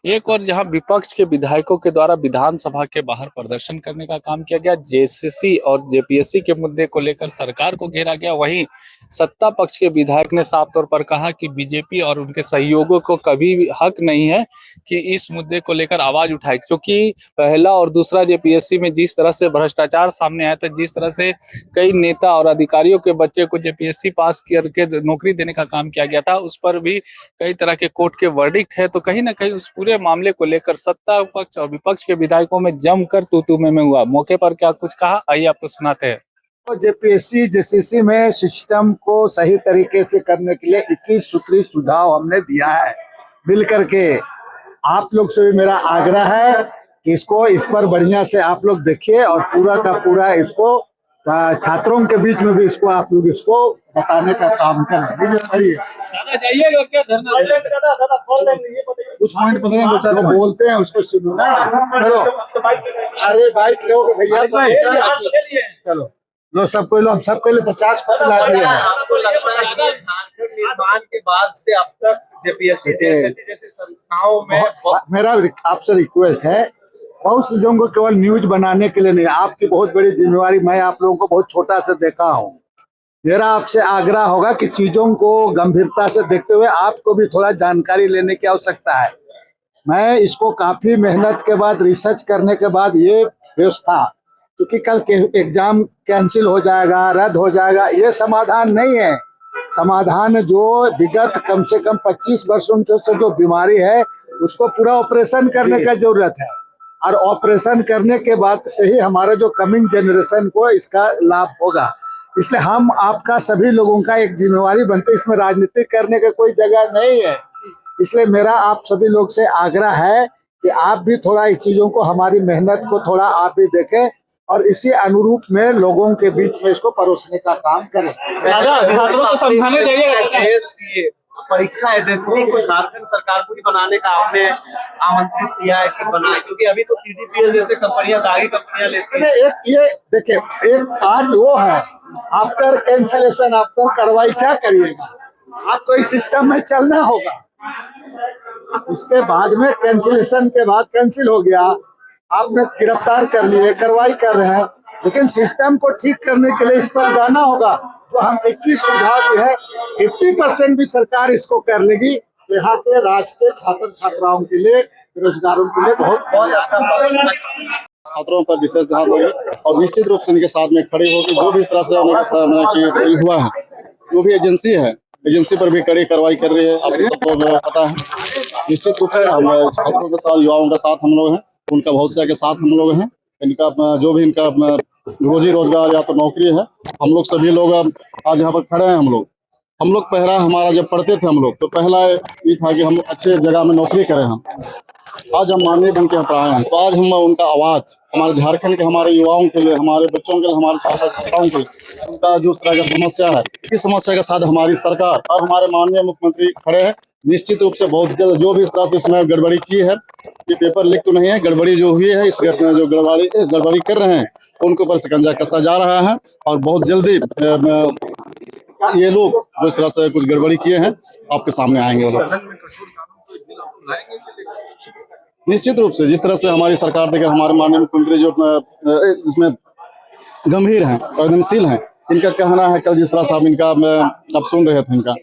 एक और जहां विपक्ष के विधायकों के द्वारा विधानसभा के बाहर प्रदर्शन करने का काम किया गया, जेसीसी और जेपीएससी के मुद्दे को लेकर सरकार को घेरा गया, वहीं सत्ता पक्ष के विधायक ने साफ तौर पर कहा कि बीजेपी और उनके सहयोगियों को कभी भी हक नहीं है कि इस मुद्दे को लेकर आवाज उठाए, क्योंकि पहला और दूसरा जेपीएससी में जिस तरह से भ्रष्टाचार सामने आया था, जिस तरह से कई नेता और अधिकारियों के बच्चे को जेपीएससी पास करके नौकरी देने का काम किया गया था, उस पर भी कई तरह के कोर्ट के वर्डिक्ट है। तो कहीं ना कहीं उस पूरे मामले को लेकर सत्ता पक्ष और विपक्ष के विधायकों में जमकर तू में हुआ। मौके पर क्या कुछ कहा, आइए आपको सुनाते हैं। तो जेपीएससी जेसीसी में सिस्टम को सही तरीके से करने के लिए 21 सूत्री सुझाव हमने दिया है मिल करके। आप लोग से भी मेरा आग्रह है कि इसको इस पर बढ़िया से आप लोग देखिए और पूरा का पूरा इसको छात्रों के बीच में भी इसको आप लोग इसको बताने का काम करें। कुछ पॉइंट बताएंगे, चलो बोलते हैं उसको सुनो ना। चलो अरे बाइक लो भैया, चलो लो सबको, लो सबके लिए 50 ला दिए हैं। झारखंड निर्माण के बाद से अब तक जेपीएससी जैसे संस्थाओं में मेरा आपसे रिक्वेस्ट है, बहुत चीजों को केवल न्यूज बनाने के लिए नहीं, आपकी बहुत बड़ी जिम्मेवारी, मैं आप लोगों को बहुत छोटा से देखा हूँ। मेरा आपसे आग्रह होगा कि चीजों को गंभीरता से देखते हुए आपको भी थोड़ा जानकारी लेने की आवश्यकता है। मैं इसको काफी मेहनत के बाद, रिसर्च करने के बाद ये व्यवस्था, क्योंकि कल एग्जाम कैंसिल हो जाएगा, रद्द हो जाएगा, ये समाधान नहीं है। समाधान जो विगत कम से कम 25 वर्षों से जो बीमारी है उसको पूरा ऑपरेशन करने का जरूरत है, और ऑपरेशन करने के बाद से ही हमारा जो कमिंग जनरेशन को इसका लाभ होगा। इसलिए हम आपका सभी लोगों का एक जिम्मेवारी बनते, इसमें राजनीति करने का कोई जगह नहीं है। इसलिए मेरा आप सभी लोग से आग्रह है कि आप भी थोड़ा इस चीजों को, हमारी मेहनत को थोड़ा आप भी देखें और इसी अनुरूप में लोगों के बीच में इसको परोसने का काम करें। छात्रों को समझाने चाहिए परीक्षा एजेंसी को झारखंड सरकार को भी बनाने का आपने आमंत्रित किया है कि बनाए, क्योंकि अभी तो टीडीपीएस जैसे कंपनियां, दागी कंपनियां लेती हैं। एक ये देखिए, एक पार्ट वो है, आफ्टर कैंसिलेशन आफ्टर कार्रवाई क्या करिएगा, आपको इस सिस्टम में चलना होगा। उसके बाद में कैंसिलेशन के बाद कैंसिल हो गया, आपने गिरफ्तार कर लिए, कार्रवाई कर रहे हैं, लेकिन सिस्टम को ठीक करने के लिए इस पर जाना होगा। तो हम 21 सुझाव जो है 50% भी सरकार इसको कर लेगी, यहाँ के राज्य के छात्र छात्राओं के लिए, बेरोजगारों के लिए बहुत अच्छा। छात्रों पर विशेष ध्यान देंगे और निश्चित रूप से इनके साथ में खड़े होकर जो भी इस तरह से हुआ है, जो भी एजेंसी है, एजेंसी पर भी कड़ी कार्रवाई कर रही है। आपको सबको पता है, निश्चित रूप से हम छात्रों के साथ, युवाओं के साथ हम लोग हैं, उनका भविष्य के साथ हम लोग हैं। इनका जो भी इनका रोजी रोजगार या तो नौकरी है, हम लोग सभी लोग आज यहाँ पर खड़े हैं। हम लोग पहला, हमारा जब पढ़ते थे हम लोग, तो पहला ये था कि हम अच्छे जगह में नौकरी करें। हम आज हम माननीय बन के आए हैं, तो आज हम उनका आवाज, हमारे झारखंड के हमारे युवाओं के लिए, हमारे बच्चों के लिए, हमारे छात्र छात्राओं के लिए, उनका जो तरह का समस्या है, इस समस्या के साथ हमारी सरकार और हमारे माननीय मुख्यमंत्री खड़े हैं। निश्चित रूप से बहुत जल्द जो भी इस तरह से इसमें गड़बड़ी की है, ये पेपर लीक तो नहीं है, गड़बड़ी जो हुई है, इस जो गड़बड़ी कर रहे हैं उनके ऊपर शिकंजा कसा जा रहा है, और बहुत जल्दी ये लोग जो इस तरह से कुछ गड़बड़ी किए हैं आपके सामने आएंगे। निश्चित रूप से जिस तरह से हमारी सरकार देकर हमारे माननीय मुख्यमंत्री जो इसमें गंभीर हैं, संवेदनशील हैं, इनका कहना है, कल जिस तरह से आप इनका अब सुन रहे थे, इनका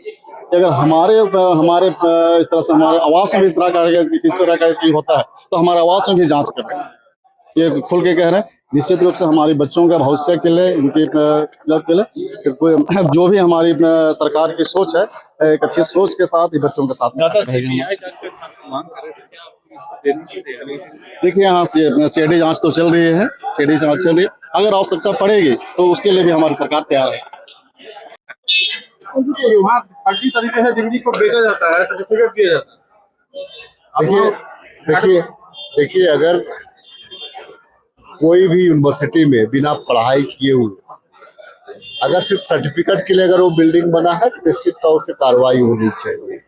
अगर हमारे इस तरह से हमारे आवास में भी इस तरह का किस तरह का इसकी होता है तो हमारे आवास में भी जांच करें, ये खुल के कह रहे हैं। निश्चित रूप से हमारे बच्चों का भविष्य के लिए, उनके के लिए जो भी हमारी सरकार की सोच है, एक अच्छी सोच के साथ ही बच्चों के साथ देखिए, यहाँ सीआईडी जांच तो चल रही है, सीआईडी जांच चल रही है, अगर आवश्यकता पड़ेगी तो उसके लिए भी हमारी सरकार तैयार है। वहाँ फर्जी तरीके से डिग्री को बेचा जाता है, सर्टिफिकेट दिया जाता है। देखिए अगर कोई भी यूनिवर्सिटी में बिना पढ़ाई किए हुए अगर सिर्फ सर्टिफिकेट के लिए अगर वो बिल्डिंग बना है तो निश्चित तौर से कार्रवाई होनी चाहिए।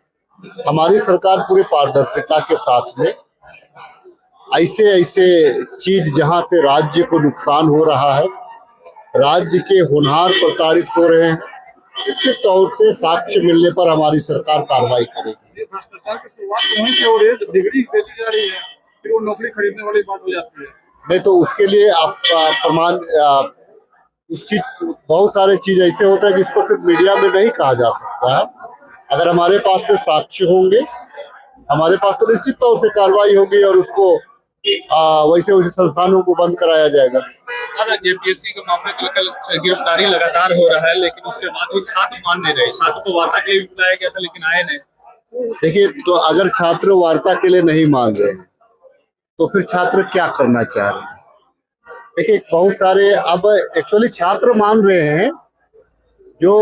हमारी सरकार पूरे पारदर्शिता के साथ में ऐसे चीज जहां से राज्य को नुकसान हो रहा है, राज्य के होनहार प्रताड़ित हो रहे हैं, निश्चित तौर से साक्ष्य मिलने पर हमारी सरकार कार्रवाई करेगी। ये भ्रष्टाचार की शुरुआत तो वहीं से हो रही है, जब डिग्री बेची जा रही है फिर वो नौकरी खरीदने वाली बात हो जाती है। नहीं तो उसके लिए आप प्रमाण उस चीज बहुत सारे चीज ऐसे होता है जिसको सिर्फ मीडिया में नहीं कहा जा सकता है। अगर हमारे पास में साक्ष्य होंगे, हमारे पास तो निश्चित तौर से कार्रवाई होगी और उसको वैसे वैसे संस्थानों को बंद कराया जाएगा। जेपीएससी के मामले में कल गिरफ्तारी लगातार हो रहा है, लेकिन उसके बाद भी छात्र मान नहीं रहे। छात्र को वार्ता के लिए भी बुलाया गया था लेकिन आए नहीं। देखिए, तो अगर छात्र वार्ता के लिए नहीं मान रहे हैं तो फिर छात्र क्या करना चाह रहे हैं? देखिए, बहुत सारे अब एक्चुअली छात्र मान रहे हैं, जो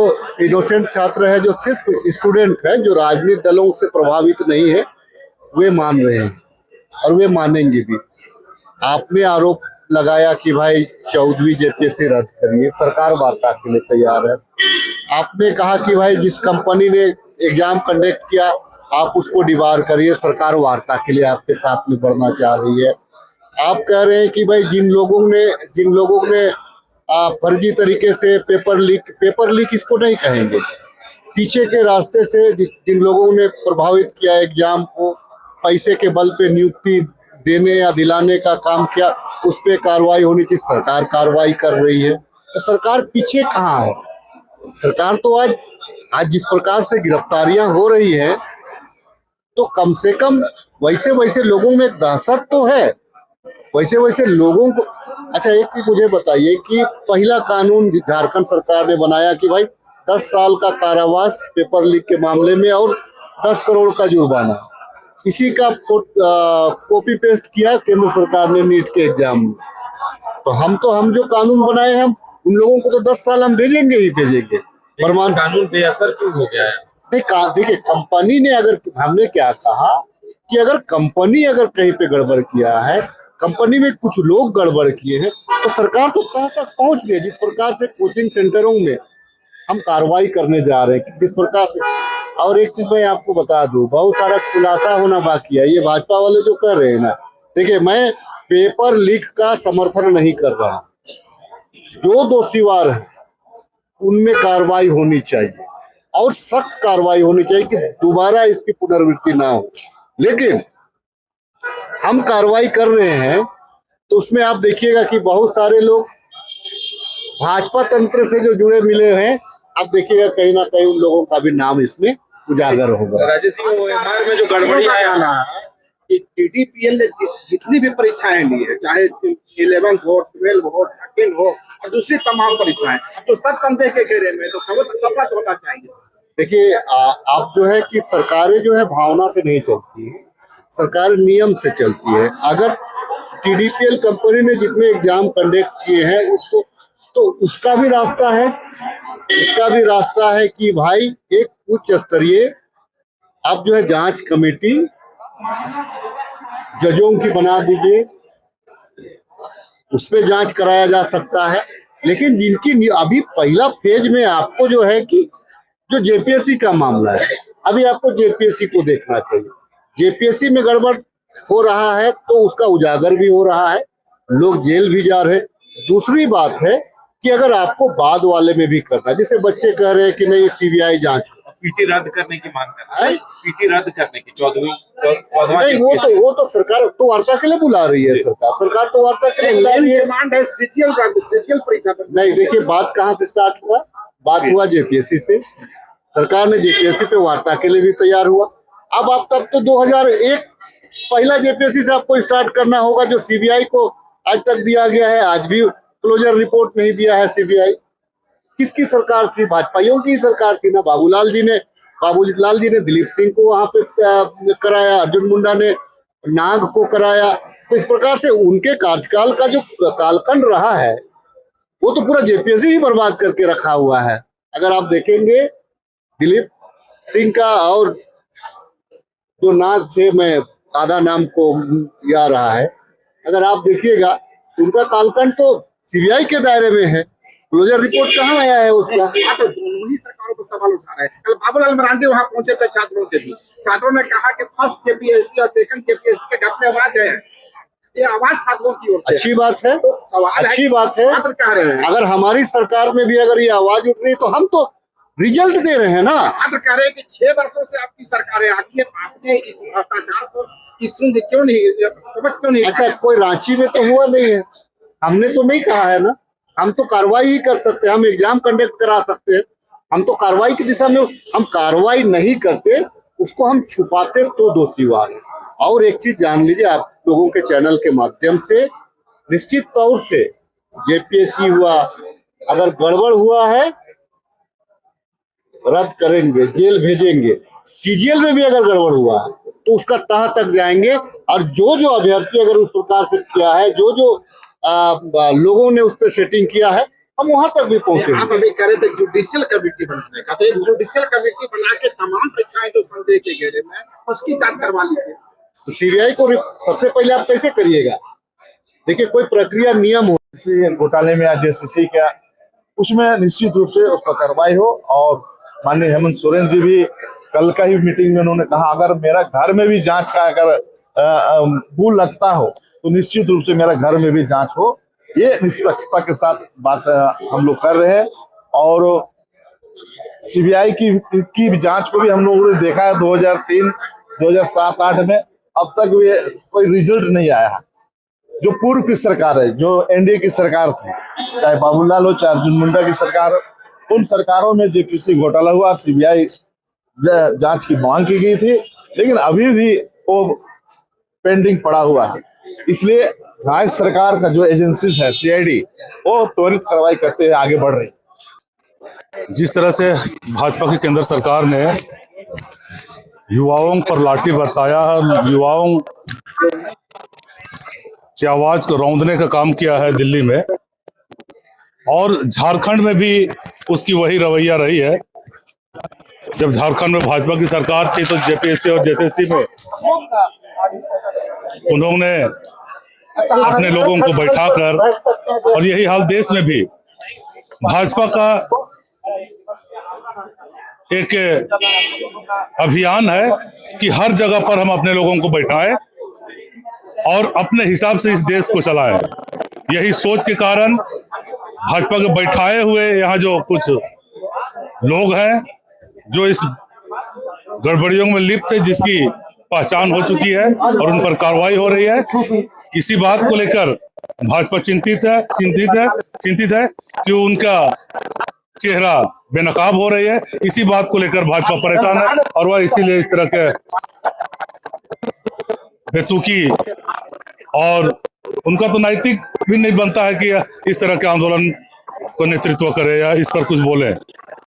इनोसेंट छात्र है, जो सिर्फ स्टूडेंट है, जो राजनीतिक दलों से प्रभावित नहीं है, वे मान रहे हैं और वे मानेंगे भी। आपने आरोप लगाया कि भाई 14वीं जेपीएससी रद्द करिए, सरकार वार्ता के लिए तैयार है। आपने कहा कि भाई जिस कंपनी ने एग्जाम कंडक्ट किया आप उसको डिबार करिए, सरकार वार्ता के लिए आपके साथ में बढ़ना चाह रही है। आप कह रहे हैं कि भाई जिन लोगों ने फर्जी तरीके से पेपर लीक इसको नहीं कहेंगे, पीछे के रास्ते से जिन लोगों ने प्रभावित किया एग्जाम को, पैसे के बल पे नियुक्ति देने या दिलाने का काम किया, उस पे कार्रवाई होनी चाहिए। सरकार कार्रवाई कर रही है, तो सरकार पीछे कहाँ है? सरकार तो आज जिस प्रकार से गिरफ्तारियां हो रही है, तो कम से कम वैसे लोगों में दहशत तो है, वैसे लोगों को। अच्छा, एक चीज मुझे बताइए कि पहला कानून झारखंड सरकार ने बनाया कि भाई 10 साल का कारावास पेपर लीक के मामले में और 10 करोड़ का जुर्माना, इसी का कॉपी पेस्ट किया केंद्र सरकार ने नीट के एग्जाम में। तो हम जो कानून बनाए हैं, हम उन लोगों को तो 10 साल हम भेजेंगे ही भेजेंगे। फरमान कानून बेअसर क्यों हो गया है? देखिए, कंपनी ने हमने क्या कहा कि अगर कंपनी कहीं पे गड़बड़ किया है, कंपनी में कुछ लोग गड़बड़ किए हैं, तो सरकार तो कहाँ तक पहुंच गई। जिस प्रकार से कोचिंग सेंटरों में हम कार्रवाई करने जा रहे हैं, जिस प्रकार से। और एक चीज मैं आपको बता दूं, बहुत सारा खुलासा होना बाकी है। ये भाजपा वाले जो कर रहे हैं ना, देखिए, मैं पेपर लीक का समर्थन नहीं कर रहा। जो दोषीवार है उनमें कार्रवाई होनी चाहिए और सख्त कार्रवाई होनी चाहिए कि दोबारा इसकी पुनरावृत्ति ना हो। लेकिन हम कार्रवाई कर रहे हैं तो उसमें आप देखिएगा कि बहुत सारे लोग भाजपा तंत्र से जो जुड़े मिले हैं, आप देखिएगा कहीं ना कहीं उन लोगों का भी नाम इसमें उजागर होगा। राजेश सिंह ओएमआर में जो गड़बड़ी आया कि टीडीपीएल ने जितनी भी परीक्षाएं ली है, चाहे 11th हो, 12 हो, 13 हो और दूसरी तमाम परीक्षाएं, अब तो सब संदेह के घेरे में, तो सफल होना चाहिए। देखिए, आप जो है कि सरकारें जो है भावना से नहीं चलती है, सरकार नियम से चलती है। अगर टीडीपीएल कंपनी ने जितने एग्जाम कंडक्ट किए हैं उसको, तो उसका भी रास्ता है कि भाई एक उच्च स्तरीय आप जो है जांच कमेटी जजों की बना दीजिए, उस पर जांच कराया जा सकता है। लेकिन जिनकी अभी पहला फेज में आपको जो है कि जो जेपीएससी का मामला है, अभी आपको जेपीएससी को देखना चाहिए। जेपीएससी में गड़बड़ हो रहा है तो उसका उजागर भी हो रहा है, लोग जेल भी जा रहे हैं। दूसरी बात है कि अगर आपको बाद वाले में भी करना है, जैसे बच्चे कह रहे हैं कि नहीं सीबीआई जांच, पीटी रद्द करने की मांग कर रहा है, पीटी रद्द करने की 14वीं नहीं, वो तो सरकार तो वार्ता के लिए बुला रही है। सरकार तो वार्ता के लिए बुला रही है। डिमांड है सीजीएल परीक्षा। नहीं, देखिए, बात कहाँ से स्टार्ट हुआ? बात हुआ जेपीएससी से। सरकार ने जेपीएससी पे वार्ता के लिए भी तैयार हुआ। अब आप तब तो 2001 पहला जेपीएससी से आपको स्टार्ट करना होगा, जो सीबीआई को आज तक दिया गया है। आज भी क्लोजर रिपोर्ट नहीं दिया है सीबीआई। किसकी सरकार थी? भाजपाइयों की सरकार थी ना। बाबूलाल जी ने दिलीप सिंह को वहां पे कराया, अर्जुन मुंडा ने नाग को कराया। तो इस प्रकार से उनके कार्यकाल का जो कालखंड रहा है, वो तो पूरा जेपीएससी ही बर्बाद करके रखा हुआ है। अगर आप देखेंगे दिलीप सिंह का और जो नाग थे, मैं आधा नाम को याद रहा है, अगर आप देखिएगा उनका कालखंड तो सीबीआई के दायरे में है। क्लोजर रिपोर्ट कहाँ आया है उसका? उन्हीं सरकारों पर सवाल उठा रहे हैं। कल बाबूलाल मरांडी वहां पहुंचे थे छात्रों के बीच। छात्रों ने कहा कि फर्स्ट जेपीएससी और सेकंड जेपीएससी के घर में आवाज है, ये आवाज छात्रों की ओर से। अच्छी बात है, तो सवाल अच्छी बात है। छात्र कह रहे हैं अगर हमारी सरकार में भी अगर ये आवाज उठ रही है, तो हम तो रिजल्ट दे रहे हैं ना। आप कह रहे हैं कि 6 वर्षों से आपकी सरकारें आती है, आपने इस भ्रष्टाचार को क्यों नहीं समझ क्यों नहीं? अच्छा, कोई रांची में तो हुआ नहीं है, हमने तो नहीं कहा है ना। हम तो कार्रवाई ही कर सकते हैं, हम एग्जाम कंडक्ट करा सकते हैं, हम तो कार्रवाई की दिशा में। हम कार्रवाई नहीं करते, उसको हम छुपाते तो दोषीवार है। और एक चीज जान लीजिए आप लोगों के चैनल के माध्यम से, निश्चित तौर से जेपीएससी हुआ, अगर गड़बड़ हुआ है रद्द करेंगे, जेल भेजेंगे। सीजीएल में भी अगर गड़बड़ हुआ है तो उसका तह तक जाएंगे। और जो जो अभ्यर्थी अगर उस प्रकार से किया है, जो जो लोगों ने उस पर सेटिंग किया है, हम वहां तक भी आप पहुंचेंगे। अभी कह रहे थे जुडिशियल कमेटी बनाने का, तो एक जुडिशियल कमेटी बना के तमाम परीक्षाएं जो संदेह के घेरे में उसकी जांच करवा लीजिए। तो सीबीआई को सबसे पहले आप कैसे करिएगा? देखिए, कोई प्रक्रिया नियम हो। किसी घोटाले में या जेसीसी का, उसमें निश्चित रूप से उस पर कार्रवाई हो। और माननीय हेमंत सोरेन जी भी कल का ही मीटिंग में उन्होंने कहा, अगर मेरा घर में भी जांच का अगर भूल लगता हो तो निश्चित रूप से मेरा घर में भी जांच हो। ये निष्पक्षता के साथ बात हम लोग कर रहे हैं। और सीबीआई की जांच को भी हम लोगों ने देखा है 2003, 2007-8 में, अब तक भी कोई रिजल्ट नहीं आया है। जो पूर्व की सरकार है, जो एनडीए की सरकार थी, चाहे बाबूलाल हो चाहे अर्जुन मुंडा की सरकार हो, उन सरकारों में जेपीसी घोटाला हुआ, सीबीआई जांच की मांग की गई थी, लेकिन अभी भी वो पेंडिंग पड़ा हुआ है। इसलिए राज्य सरकार का जो एजेंसीज है, सीआईडी, वो त्वरित कार्रवाई करते हुए आगे बढ़ रही है। जिस तरह से भाजपा की केंद्र सरकार ने युवाओं पर लाठी बरसाया है, युवाओं की आवाज को रौंदने का काम किया है दिल्ली में, और झारखंड में भी उसकी वही रवैया रही है। जब झारखंड में भाजपा की सरकार थी तो जेपीएससी और जेएसएससी में उन्होंने अपने लोगों को बैठाकर, और यही हाल देश में भी भाजपा का एक अभियान है कि हर जगह पर हम अपने लोगों को बैठाएं और अपने हिसाब से इस देश को चलाएं। यही सोच के कारण भाजपा के बैठाए हुए यहाँ जो कुछ लोग हैं जो इस गड़बड़ियों में लिप्त है, जिसकी पहचान हो चुकी है और उन पर कार्रवाई हो रही है, इसी बात को लेकर भाजपा चिंतित है कि उनका चेहरा बेनकाब हो रही है। इसी बात को लेकर भाजपा परेशान है और वह इसीलिए इस तरह के बेतुकी, और उनका तो नैतिक भी नहीं बनता है कि इस तरह के आंदोलन को नेतृत्व करे या इस पर कुछ बोले।